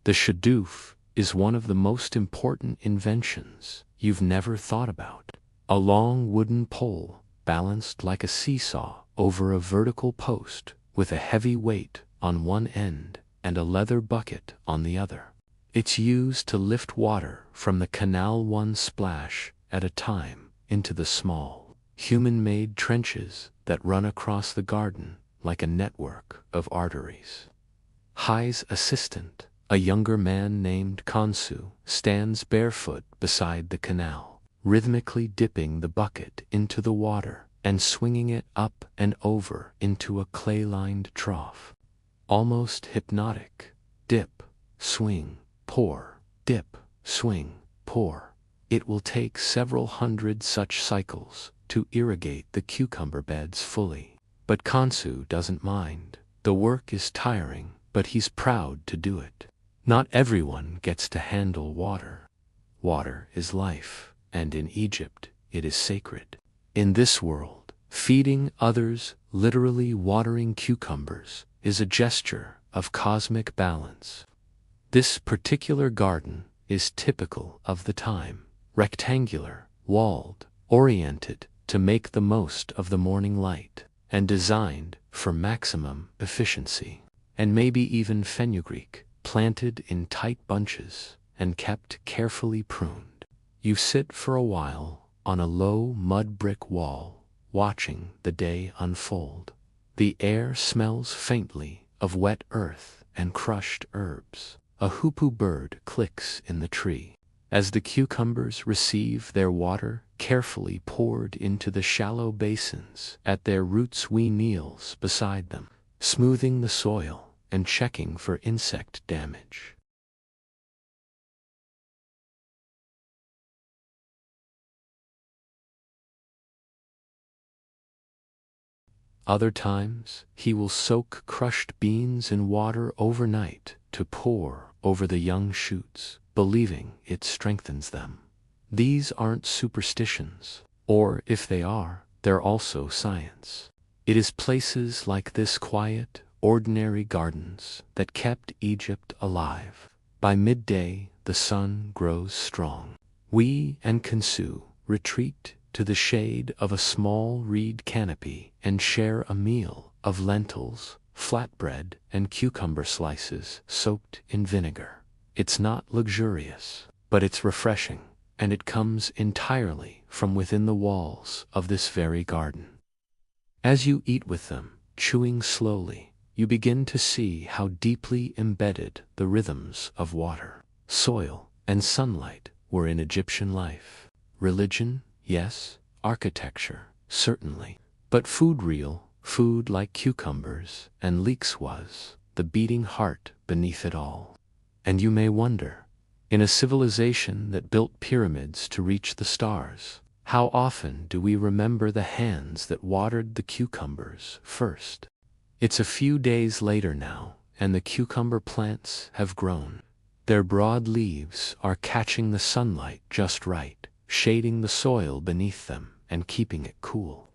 The shadoof is one of the most important inventions you've never thought about. A long wooden pole balanced like a seesaw over a vertical post with a heavy weight on one end and a leather bucket on the other. It's used to lift water from the canal one splash at a time into the small, human-made trenches that run across the garden like a network of arteries. Hai's assistant, a younger man named Kansu, stands barefoot beside the canal, rhythmically dipping the bucket into the water and swinging it up and over into a clay-lined trough. Almost hypnotic. Dip, swing, pour, dip, swing, pour. It will take several hundred such cycles to irrigate the cucumber beds fully. But Kansu doesn't mind. The work is tiring, but he's proud to do it. Not everyone gets to handle water. Water is life, and in Egypt it is sacred. In this world, feeding others, literally watering cucumbers, is a gesture of cosmic balance. This particular garden is typical of the time, rectangular, walled, oriented to make the most of the morning light, and designed for maximum efficiency, and maybe even fenugreek, planted in tight bunches and kept carefully pruned. You sit for a while on a low mud brick wall, watching the day unfold. The air smells faintly of wet earth and crushed herbs. A hoopoe bird clicks in the tree. As the cucumbers receive their water carefully poured into the shallow basins at their roots, we kneel beside them, smoothing the soil and checking for insect damage. Other times, he will soak crushed beans in water overnight to pour over the young shoots, believing it strengthens them. These aren't superstitions, or if they are, they're also science. It is places like this quiet, ordinary gardens that kept Egypt alive. By midday, the sun grows strong. We and Khonsu retreat to the shade of a small reed canopy and share a meal of lentils, flatbread, and cucumber slices soaked in vinegar. It's not luxurious, but it's refreshing, and it comes entirely from within the walls of this very garden. As you eat with them, chewing slowly, you begin to see how deeply embedded the rhythms of water, soil, and sunlight were in Egyptian life. Religion, yes. Architecture, certainly. But food like cucumbers and leeks was the beating heart beneath it all. And you may wonder, in a civilization that built pyramids to reach the stars, how often do we remember the hands that watered the cucumbers first? It's a few days later now, and the cucumber plants have grown. Their broad leaves are catching the sunlight just right, shading the soil beneath them and keeping it cool.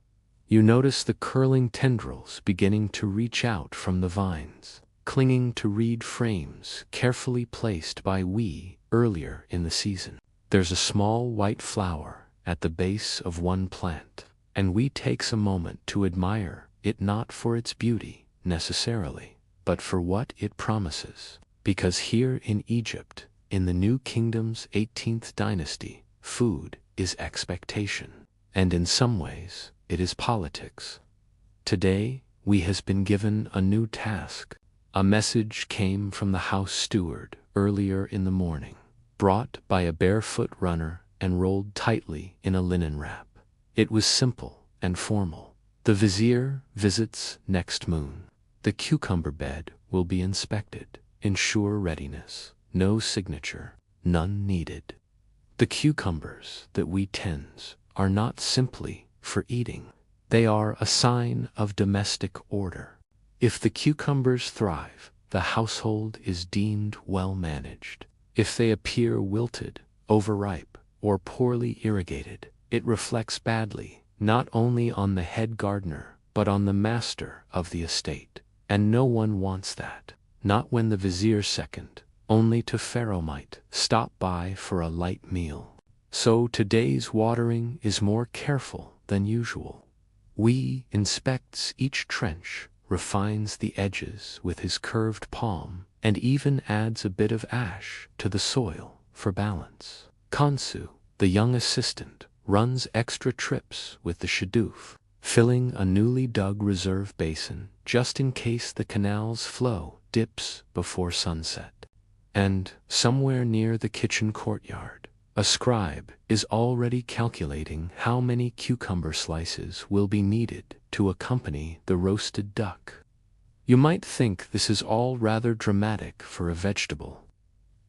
You notice the curling tendrils beginning to reach out from the vines, clinging to reed frames carefully placed by we earlier in the season. There's a small white flower at the base of one plant, and we takes a moment to admire it, not for its beauty necessarily, but for what it promises. Because here in Egypt, in the New Kingdom's 18th dynasty, food is expectation, and in some ways, it is politics. Today, we has been given a new task. A message came from the house steward earlier in the morning, brought by a barefoot runner and rolled tightly in a linen wrap. It was simple and formal. The vizier visits next moon. The cucumber bed will be inspected. Ensure readiness. No signature. None needed. The cucumbers that we tend are not simply for eating. They are a sign of domestic order. If the cucumbers thrive, the household is deemed well managed. If they appear wilted, overripe, or poorly irrigated, it reflects badly, not only on the head gardener, but on the master of the estate. And no one wants that. Not when the vizier second, only to Pharaoh might stop by for a light meal. So today's watering is more careful than usual. We inspects each trench, refines the edges with his curved palm, and even adds a bit of ash to the soil for balance. Khonsu, the young assistant, runs extra trips with the shadoof, filling a newly dug reserve basin just in case the canal's flow dips before sunset. And somewhere near the kitchen courtyard, a scribe is already calculating how many cucumber slices will be needed to accompany the roasted duck. You might think this is all rather dramatic for a vegetable,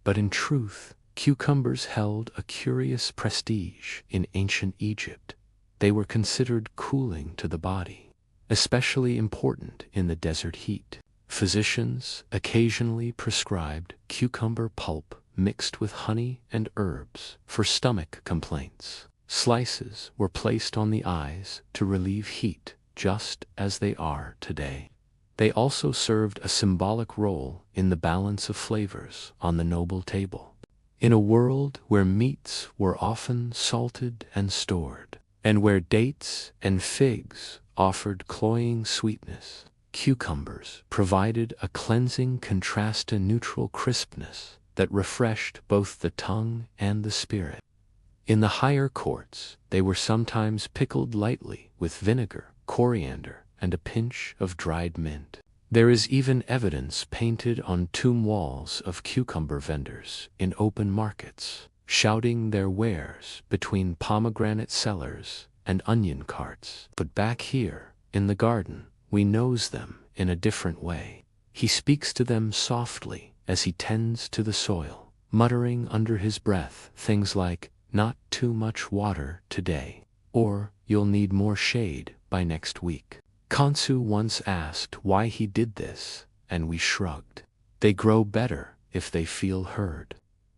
but in truth, cucumbers held a curious prestige in ancient Egypt. They were considered cooling to the body, especially important in the desert heat. Physicians occasionally prescribed cucumber pulp mixed with honey and herbs for stomach complaints. Slices were placed on the eyes to relieve heat, just as they are today. They also served a symbolic role in the balance of flavors on the noble table. In a world where meats were often salted and stored, and where dates and figs offered cloying sweetness, cucumbers provided a cleansing contrast to neutral crispness that refreshed both the tongue and the spirit. In the higher courts, they were sometimes pickled lightly with vinegar, coriander, and a pinch of dried mint. There is even evidence painted on tomb walls of cucumber vendors in open markets, shouting their wares between pomegranate sellers and onion carts. But back here, in the garden, we knows them in a different way. He speaks to them softly as he tends to the soil, muttering under his breath things like, "Not too much water today," or "You'll need more shade by next week." Kansu once asked why he did this, and we shrugged. They grow better if they feel heard.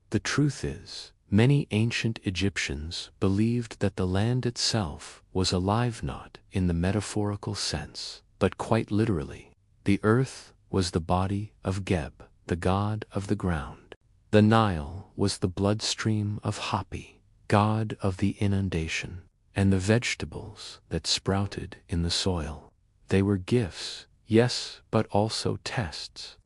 The truth is, many ancient Egyptians believed that the land itself was alive, not in the metaphorical sense, but quite literally. The earth was the body of Geb, the god of the ground. The Nile was the bloodstream of Hapi, god of the inundation, and the vegetables that sprouted in the soil. They were gifts, yes, but also tests.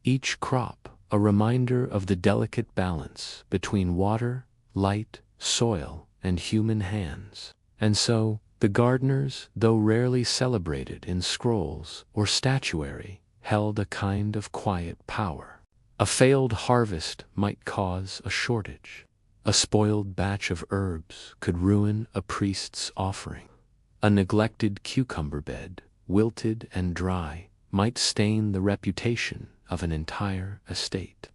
Each crop a reminder of the delicate balance between water, light, soil, and human hands. And so, the gardeners, though rarely celebrated in scrolls or statuary, held a kind of quiet power. A failed harvest might cause a shortage. A spoiled batch of herbs could ruin a priest's offering. A neglected cucumber bed, wilted and dry, might stain the reputation of an entire estate.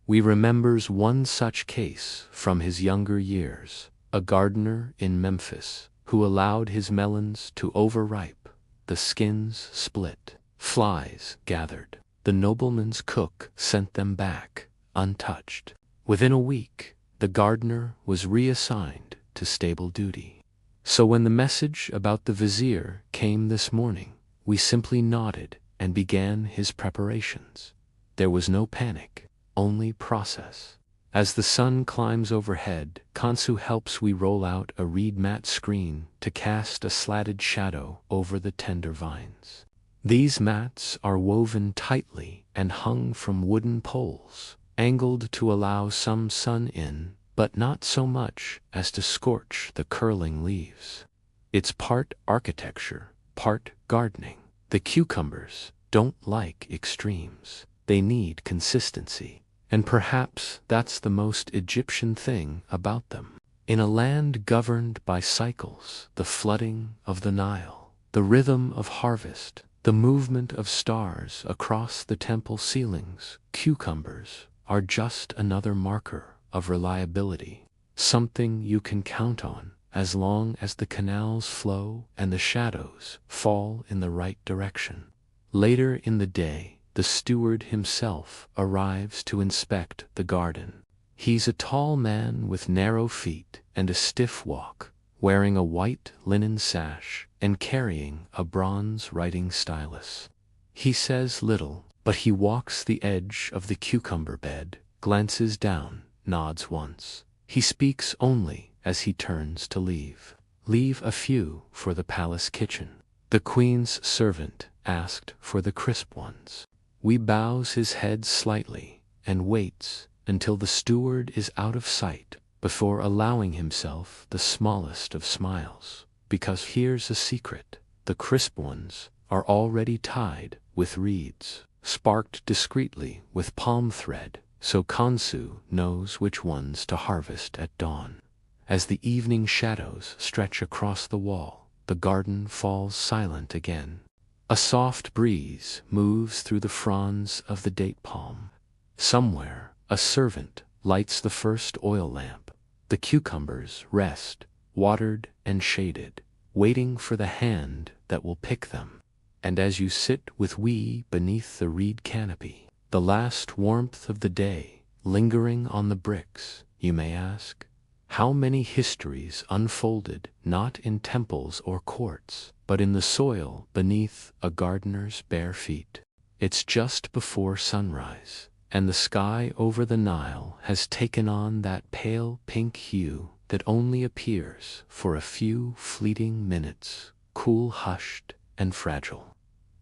We remembers one such case from his younger years, a gardener in Memphis who allowed his melons to overripe, the skins split, flies gathered. The nobleman's cook sent them back, untouched. Within a week, the gardener was reassigned to stable duty. So when the message about the vizier came this morning, we simply nodded and began his preparations. There was no panic, only process. As the sun climbs overhead, Kansu helps we roll out a reed mat screen to cast a slatted shadow over the tender vines. These mats are woven tightly and hung from wooden poles, angled to allow some sun in, but not so much as to scorch the curling leaves. It's part architecture, part gardening. The cucumbers don't like extremes. They need consistency. And perhaps that's the most Egyptian thing about them. In a land governed by cycles, the flooding of the Nile, the rhythm of harvest, the movement of stars across the temple ceilings, cucumbers are just another marker of reliability, something you can count on as long as the canals flow and the shadows fall in the right direction. Later in the day, the steward himself arrives to inspect the garden. He's a tall man with narrow feet and a stiff walk, wearing a white linen sash and carrying a bronze writing stylus. He says little, but he walks the edge of the cucumber bed, glances down, nods once. He speaks only as he turns to leave. "Leave a few for the palace kitchen." The queen's servant asked for the crisp ones. We bows his head slightly and waits until the steward is out of sight before allowing himself the smallest of smiles. Because here's a secret, the crisp ones are already tied with reeds, sparked discreetly with palm thread, so Kansu knows which ones to harvest at dawn. As the evening shadows stretch across the wall, the garden falls silent again. A soft breeze moves through the fronds of the date palm. Somewhere, a servant lights the first oil lamp. The cucumbers rest, watered and shaded, waiting for the hand that will pick them. And as you sit with we beneath the reed canopy, the last warmth of the day lingering on the bricks, you may ask. How many histories unfolded not in temples or courts, but in the soil beneath a gardener's bare feet. It's just before sunrise, and the sky over the Nile has taken on that pale pink hue that only appears for a few fleeting minutes, cool, hushed, and fragile.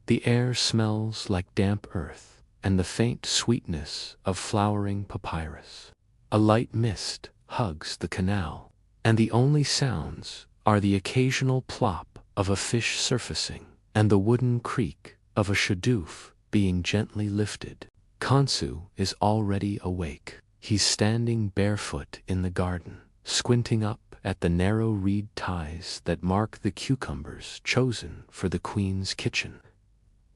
The air smells like damp earth, and the faint sweetness of flowering papyrus. A light mist hugs the canal, and the only sounds are the occasional plop of a fish surfacing and the wooden creak of a shadoof being gently lifted. Kansu is already awake. He's standing barefoot in the garden, squinting up at the narrow reed ties that mark the cucumbers chosen for the queen's kitchen.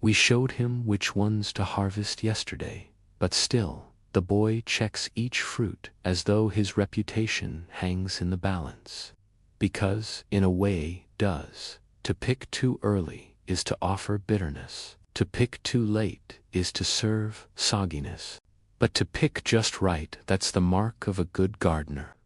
We showed him which ones to harvest yesterday, but still, the boy checks each fruit as though his reputation hangs in the balance. Because, in a way, to pick too early is to offer bitterness. To pick too late is to serve sogginess. But to pick just right, that's the mark of a good gardener.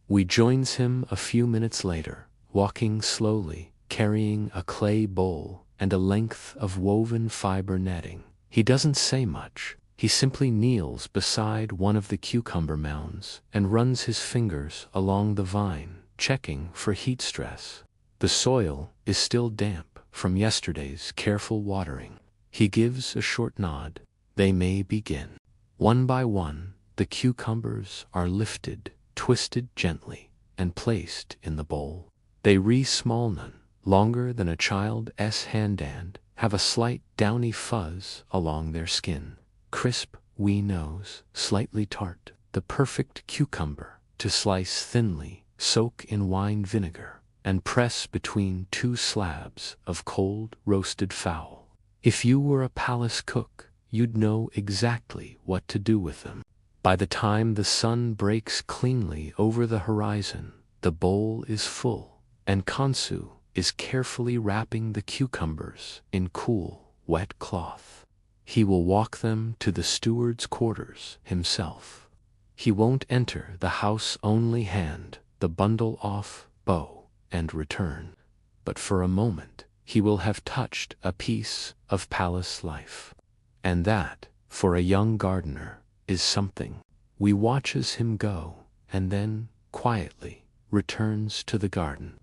We joins him a few minutes later, walking slowly, carrying a clay bowl and a length of woven fiber netting. He doesn't say much. He simply kneels beside one of the cucumber mounds and runs his fingers along the vine, checking for heat stress. The soil is still damp from yesterday's careful watering. He gives a short nod. They may begin. One by one, the cucumbers are lifted, twisted gently, and placed in the bowl. They smallnen, longer than a child's hand and have a slight downy fuzz along their skin. Crisp, wee nose, slightly tart, the perfect cucumber to slice thinly, soak in wine vinegar, and press between two slabs of cold roasted fowl. If you were a palace cook, you'd know exactly what to do with them. By the time the sun breaks cleanly over the horizon, the bowl is full, and Kansu is carefully wrapping the cucumbers in cool, wet cloth. He will walk them to the steward's quarters himself. He won't enter the house, only hand the bundle off, bow, and return. But for a moment, he will have touched a piece of palace life. And that, for a young gardener, is something. We watches him go, and then, quietly, returns to the garden.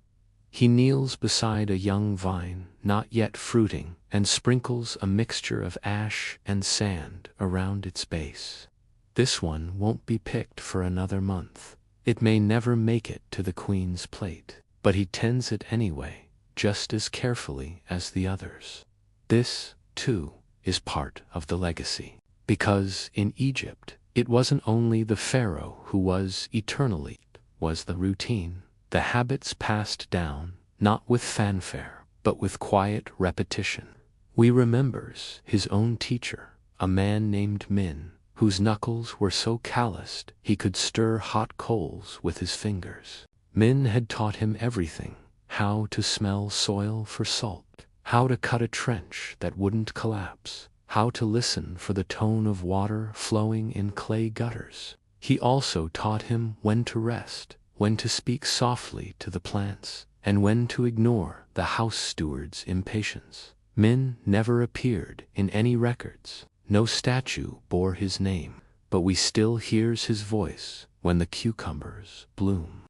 He kneels beside a young vine, not yet fruiting, and sprinkles a mixture of ash and sand around its base. This one won't be picked for another month. It may never make it to the queen's plate, but he tends it anyway, just as carefully as the others. This, too, is part of the legacy. Because, in Egypt, it wasn't only the pharaoh who was eternally, was the routine. The habits passed down, not with fanfare, but with quiet repetition. We remembers his own teacher, a man named Min, whose knuckles were so calloused he could stir hot coals with his fingers. Min had taught him everything: how to smell soil for salt, how to cut a trench that wouldn't collapse, how to listen for the tone of water flowing in clay gutters. He also taught him when to rest, when to speak softly to the plants, and when to ignore the house steward's impatience. Min never appeared in any records. No statue bore his name, but we still hears his voice when the cucumbers bloom.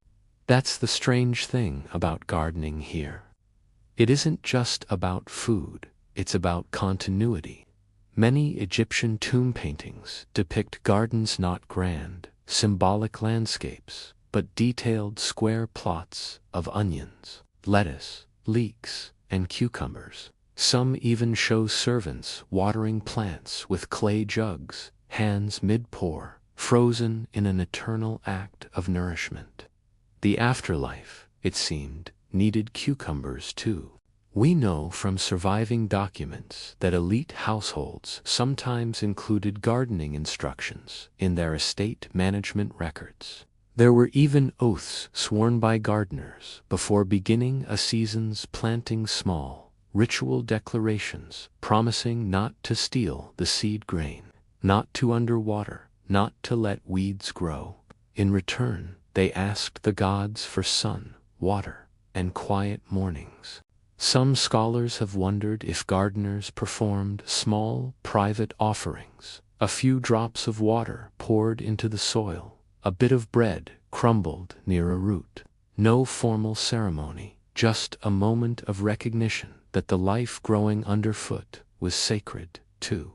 That's the strange thing about gardening here. It isn't just about food, it's about continuity. Many Egyptian tomb paintings depict gardens, not grand, symbolic landscapes, but detailed square plots of onions, lettuce, leeks, and cucumbers. Some even show servants watering plants with clay jugs, hands mid-pour, frozen in an eternal act of nourishment. The afterlife, it seemed, needed cucumbers too. We know from surviving documents that elite households sometimes included gardening instructions in their estate management records. There were even oaths sworn by gardeners before beginning a season's planting, small, ritual declarations promising not to steal the seed grain, not to underwater, not to let weeds grow. In return, they asked the gods for sun, water, and quiet mornings. Some scholars have wondered if gardeners performed small, private offerings, a few drops of water poured into the soil, a bit of bread crumbled near a root. No formal ceremony, just a moment of recognition that the life growing underfoot was sacred, too.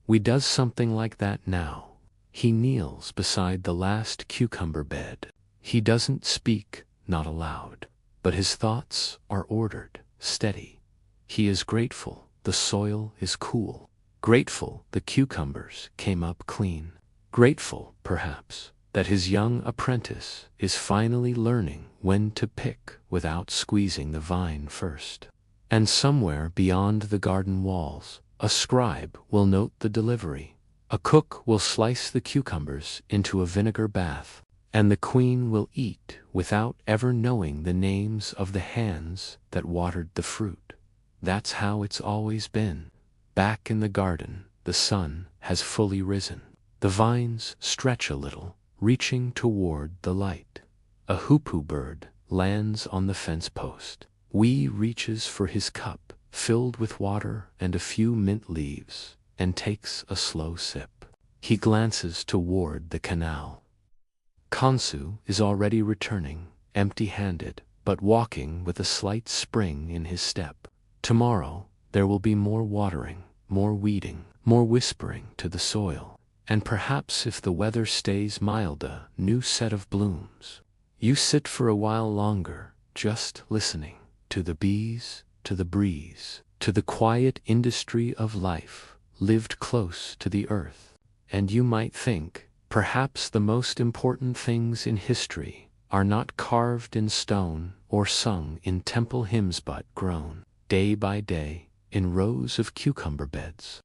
We does something like that now. He kneels beside the last cucumber bed. He doesn't speak, not aloud, but his thoughts are ordered, steady. He is grateful the soil is cool. Grateful the cucumbers came up clean. Grateful, perhaps, that his young apprentice is finally learning when to pick without squeezing the vine first. And somewhere beyond the garden walls, a scribe will note the delivery. A cook will slice the cucumbers into a vinegar bath, and the queen will eat without ever knowing the names of the hands that watered the fruit. That's how it's always been. Back in the garden, the sun has fully risen. The vines stretch a little, reaching toward the light. A hoopoe bird lands on the fence post. Wee reaches for his cup, filled with water and a few mint leaves, and takes a slow sip. He glances toward the canal. Kansu is already returning, empty-handed, but walking with a slight spring in his step. Tomorrow, there will be more watering, more weeding, more whispering to the soil, and perhaps if the weather stays mild, a new set of blooms. You sit for a while longer, just listening, to the bees, to the breeze, to the quiet industry of life, lived close to the earth. And you might think, perhaps the most important things in history are not carved in stone or sung in temple hymns but grown, day by day, in rows of cucumber beds.